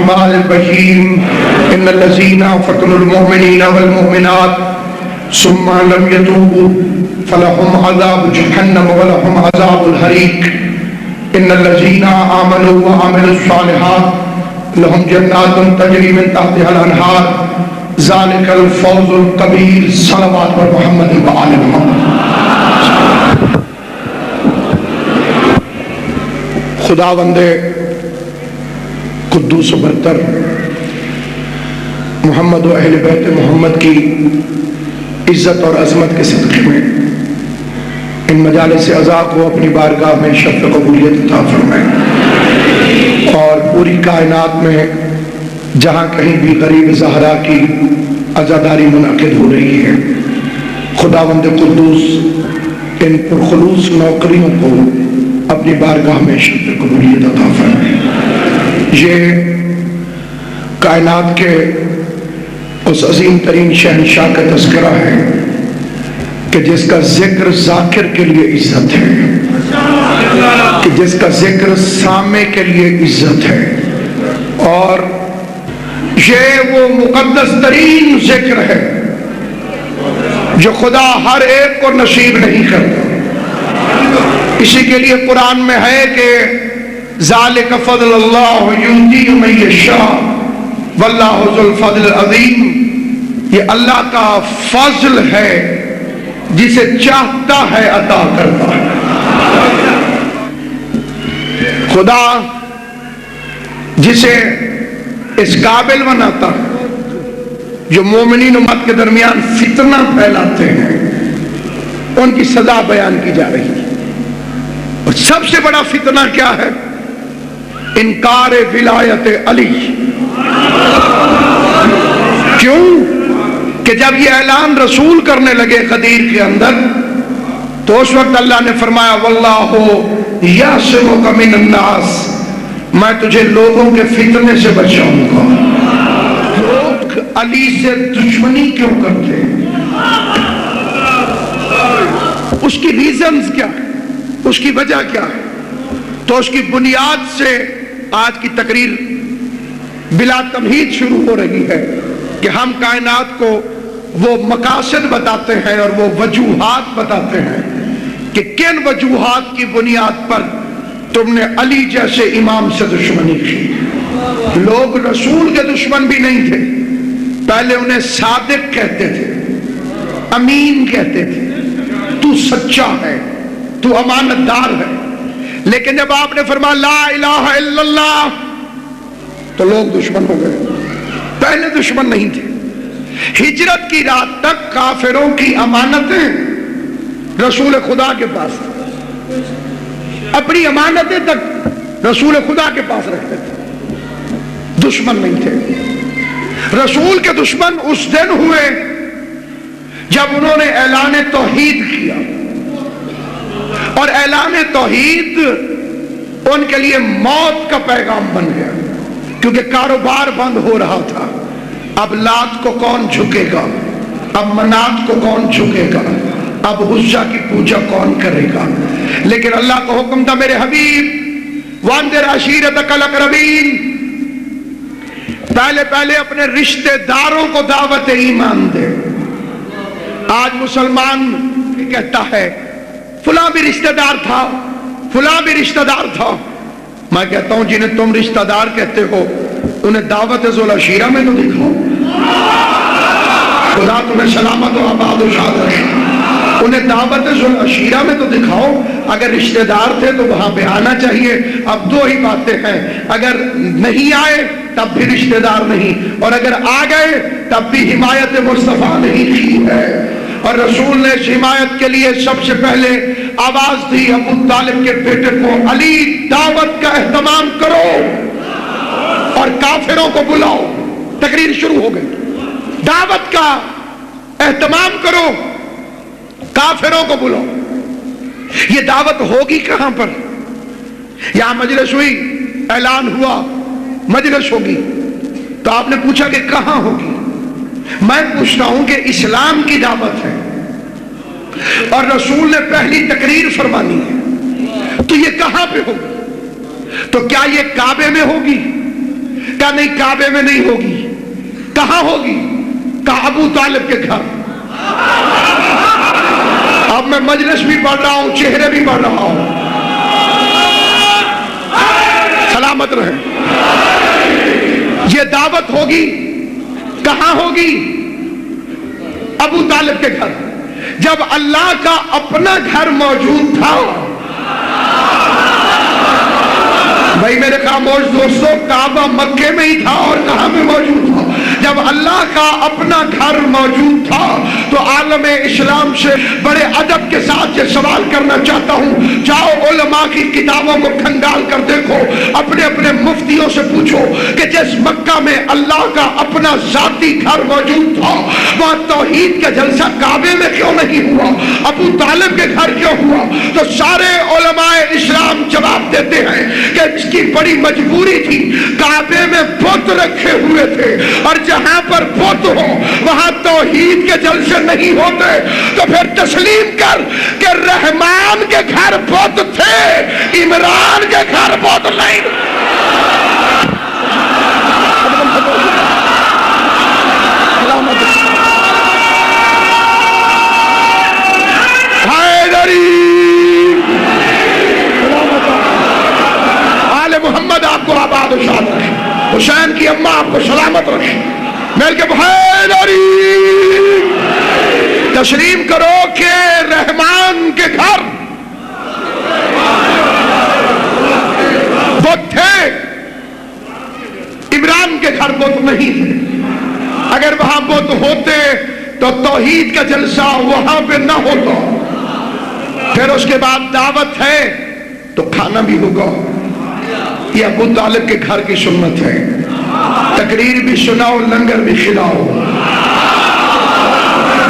الرحمن الرحیم ان الذین فتنوا المؤمنین والمؤمنات ثم لم يتوبوا فلهم عذاب جہنم ولهم عذاب الحریق ان الذین آمنوا وعملوا الصالحات لهم جنات تجری من تحتها الانہار ذلك الفوز الکبیر صلوات پر محمد وآل محمد۔ خداوند قدوس و برتر محمد و اہل بیت محمد کی عزت اور عظمت کے صدقے میں ان مجالس عزا کو اپنی بارگاہ میں شرف قبولیت عطا فرمائے، اور پوری کائنات میں جہاں کہیں بھی غریب زہرا کی عزاداری منعقد ہو رہی ہے، خداوند قدوس ان پرخلوص نوکریوں کو اپنی بارگاہ میں شرف قبولیت عطا فرمائے۔ یہ کائنات کے اس عظیم ترین شہنشاہ کا تذکرہ ہے کہ جس کا ذکر ذاکر کے لیے عزت ہے، کہ جس کا ذکر سامع کے لیے عزت ہے، اور یہ وہ مقدس ترین ذکر ہے جو خدا ہر ایک کو نصیب نہیں کرتا۔ اسی کے لیے قرآن میں ہے کہ ذالک فضل اللہ یؤتی من یشاء واللہ ذو الفضل العظیم، یہ اللہ کا فضل ہے، جسے چاہتا ہے عطا کرتا ہے۔ خدا جسے اس قابل بناتا ہے، جو مومنین امت کے درمیان فتنہ پھیلاتے ہیں، ان کی سزا بیان کی جا رہی ہے۔ اور سب سے بڑا فتنہ کیا ہے؟ انکار ولایت علی۔ کیوں کہ جب یہ اعلان رسول کرنے لگے غدیر کے اندر، تو اس وقت اللہ نے فرمایا واللہ یعصمک من الناس، میں تجھے لوگوں کے فتنے سے بچاؤں گا۔ لوگ علی سے دشمنی کیوں کرتے ہیں؟ اس کی ریزنز کیا ہے؟ اس کی وجہ کیا ہے؟ تو اس کی بنیاد سے آج کی تقریر بلا تمہید شروع ہو رہی ہے کہ ہم کائنات کو وہ مقاصد بتاتے ہیں اور وہ وجوہات بتاتے ہیں کہ کن وجوہات کی بنیاد پر تم نے علی جیسے امام سے دشمنی کی۔ لوگ رسول کے دشمن بھی نہیں تھے، پہلے انہیں صادق کہتے تھے، امین کہتے تھے، تو سچا ہے، تو امانت دار ہے، لیکن جب آپ نے فرمایا لا الہ الا اللہ تو لوگ دشمن ہو گئے۔ پہلے دشمن نہیں تھے۔ ہجرت کی رات تک کافروں کی امانتیں رسول خدا کے پاس، اپنی امانتیں تک رسول خدا کے پاس رکھتے تھے، دشمن نہیں تھے۔ رسول کے دشمن اس دن ہوئے جب انہوں نے اعلان توحید کیا، اور اعلان توحید ان کے لیے موت کا پیغام بن گیا، کیونکہ کاروبار بند ہو رہا تھا۔ اب لات کو کون جھکے گا، اب منات کو کون جھکے گا، اب عزا کی پوجا کون کرے گا؟ لیکن اللہ کو حکم تھا میرے حبیب وانذر عشیرتک الاقربین، پہلے اپنے رشتہ داروں کو دعوت ایمان دے۔ آج مسلمان کہتا ہے فلاں بھی رشتہ دار تھا، فلاں بھی رشتہ دار تھا۔ میں کہتا ہوں جنہیں تم رشتہ دار کہتے ہو انہیں دعوت ذوالعشیرہ میں تو دکھاؤ، خدا تمہیں سلامت و آباد و شاد رکھے، انہیں دعوت ذوالعشیرہ میں تو دکھاؤ۔ اگر رشتہ دار تھے تو وہاں پہ آنا چاہیے۔ اب دو ہی باتیں ہیں، اگر نہیں آئے تب بھی رشتہ دار نہیں، اور اگر آ گئے تب بھی حمایت مصطفیٰ نہیں کی ہے۔ اور رسول نے اس حمایت کے لیے سب سے پہلے آواز دی ابو طالب کے بیٹے کو، علی دعوت کا اہتمام کرو اور کافروں کو بلاؤ۔ تقریر شروع ہو گئی، دعوت کا اہتمام کرو، کافروں کو بلاؤ۔ یہ دعوت ہوگی کہاں پر؟ یہاں مجلس ہوئی، اعلان ہوا، مجلس ہوگی، تو آپ نے پوچھا کہ کہاں ہوگی؟ میں پوچھتا ہوں کہ اسلام کی دعوت ہے اور رسول نے پہلی تقریر فرمانی ہے، تو یہ کہاں پہ ہوگی؟ تو کیا یہ کعبے میں ہوگی، کہا نہیں کعبے میں نہیں ہوگی. کہاں ہوگی؟ کہا ابو طالب کے گھر. اب میں مجلس بھی پڑھ رہا ہوں، چہرے بھی پڑھ رہا ہوں. سلامت رہیں. یہ دعوت ہوگی کہاں ہوگی؟ ابو طالب کے گھر. جب اللہ کا اپنا گھر موجود تھا. بھائی میرے خاموش دوستو، کعبہ مکے میں ہی تھا اور کہاں میں موجود تھا؟ جب اللہ کا اپنا گھر موجود تھا تو عالم اسلام سے بڑے ادب کے ساتھ یہ سوال کرنا چاہتا ہوں. جاؤ علماء کی کتابوں کو کھنگال کر دیکھو، اپنے اپنے مفتیوں سے پوچھو کہ جس مکہ میں اللہ کا اپنا ذاتی گھر موجود تھا وہاں توحید کا جلسہ کعبے میں کیوں نہیں ہوا؟ ابو طالب کے گھر کیوں ہوا؟ تو سارے علماء اسلام جواب دیتے ہیں کہ اس کی بڑی مجبوری تھی. کعبے میں بت رکھے ہوئے تھے اور جہاں پر بت ہو وہاں توحید کے جلسے نہیں ہوتے. تو پھر تسلیم کر کہ رحمان کے گھر بت تھے، عمران کے گھر بت نہیں. آل محمد آپ کو آباد و شاد رکھے. حسین کی اماں آپ کو سلامت رکھے. میل کے بھائی تسلیم کرو کہ رحمان کے گھر بت تھے، عمران کے گھر بت نہیں تھے. اگر وہاں بت ہوتے تو توحید کا جلسہ وہاں پہ نہ ہوتا. پھر اس کے بعد دعوت ہے تو کھانا بھی ہوگا. یہ ابو طالب کے گھر کی سنت ہے. تقریر بھی سناؤ، لنگر بھی کھلاؤ.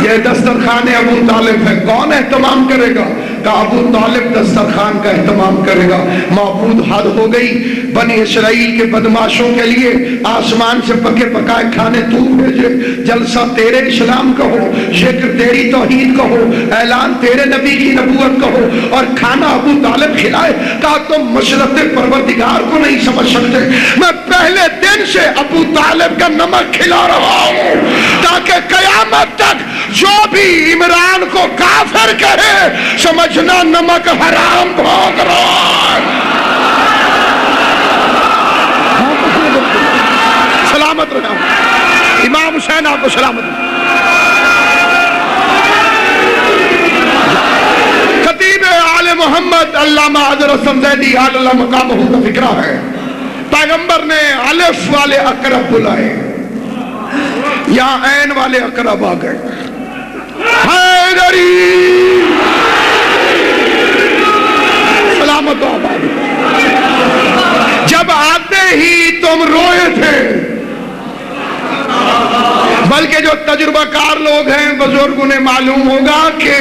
یہ دسترخوان ابو طالب ہے. کون اہتمام کرے گا؟ کہ ابو طالب دسترخوان کا اہتمام کرے گا. معبود حد ہو گئی. بنی اسرائیل کے بدماشوں کے لیے آسمان سے پکے پکائے کھانے تو بھیجے. جلسہ تیرے اسلام کا ہو، ذکر تیری توحید کا ہو، اعلان تیرے نبی کی نبوت کا ہو، اور کھانا ابو طالب کھلائے. کہا تم مشرت پروردگار کو نہیں سمجھ سکتے. میں پہلے دن سے ابو طالب کا نمک کھلا رہا ہوں تاکہ قیامت تک جو بھی عمران کو کافر کہے سمجھنا نمک حرام بھوگ رہا ہے. سلامت رہا. امام حسین آپ کو سلامت رہا. خطیب آل محمد علامہ حضرت زیدی اللہ مقامہ کا فکرہ ہے. پیغمبر نے الف والے اقرب بلائے، یہاں عین والے اقرب آ گئے. حیدری سلامت آباد. جب آتے ہی تم روئے تھے، بلکہ جو تجربہ کار لوگ ہیں بزرگوں نے معلوم ہوگا کہ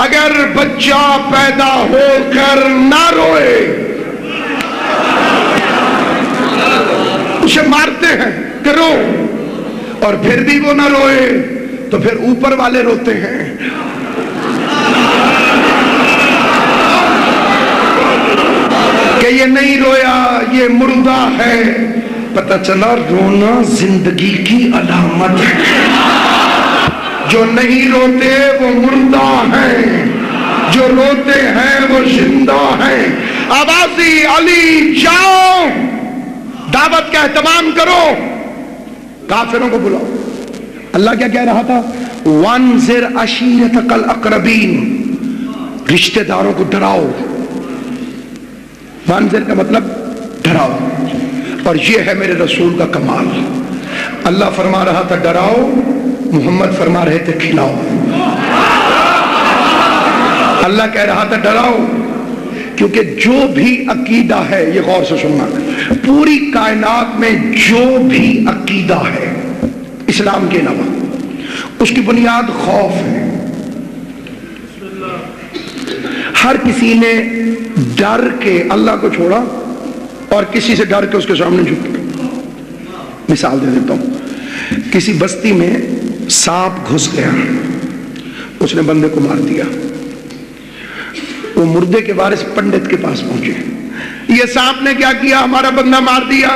اگر بچہ پیدا ہو کر نہ روئے اسے مارتے ہیں کہ رو، اور پھر بھی وہ نہ روئے تو پھر اوپر والے روتے ہیں. کہ یہ نہیں رویا، یہ مردہ ہے. پتہ چلا رونا زندگی کی علامت ہے. جو نہیں روتے وہ مردہ ہیں، جو روتے ہیں وہ زندہ ہیں. آوازی علی جاؤ، دعوت کا اہتمام کرو، کافروں کو بلاؤ. اللہ کیا کہہ رہا تھا؟ وانذر عشیرتک الاقربین، رشتہ داروں کو ڈراؤ. وانذر کا مطلب ڈراؤ، اور یہ ہے میرے رسول کا کمال. اللہ فرما رہا تھا ڈراؤ، محمد فرما رہے تھے کھلاؤ. اللہ کہہ رہا تھا ڈراؤ، کیونکہ جو بھی عقیدہ ہے، یہ غور سے سننا، پوری کائنات میں جو بھی عقیدہ ہے اسلام کے علاوہ اس کی بنیاد خوف ہے. ہر کسی نے ڈر کے اللہ کو چھوڑا اور کسی سے ڈر کے اس کے سامنے جھک گیا. مثال دے دیتا ہوں. کسی بستی میں سانپ گھس گیا، اس نے بندے کو مار دیا. وہ مردے کے وارث پنڈت کے پاس پہنچے. یہ سانپ نے کیا کیا؟ ہمارا بندہ مار دیا.